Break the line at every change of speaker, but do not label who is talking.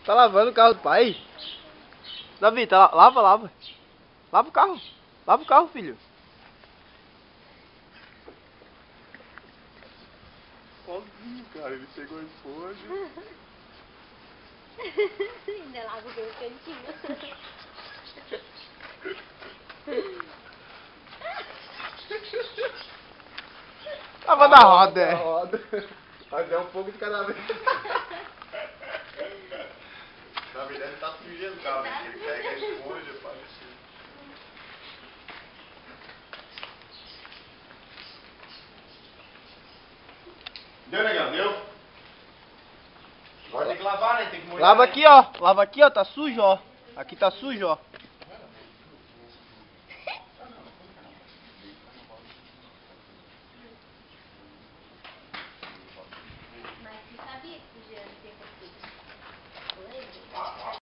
Tá lavando o carro do pai? Davi, tá lava. Lava o carro. Lava o carro, filho.
Óbvio, cara, ele pegou a esponja.
Ainda lava o meu cantinho.
Tava na roda, é.
Mas é um pouco de cada vez. Na verdade tá sujando o carro, porque ele pega a esponja, faz assim. Deu, negão, deu? Agora tem que lavar, né? Tem que molhar.
Lava aqui, ó. Lava aqui, ó. Tá sujo, ó. Aqui tá sujo, ó.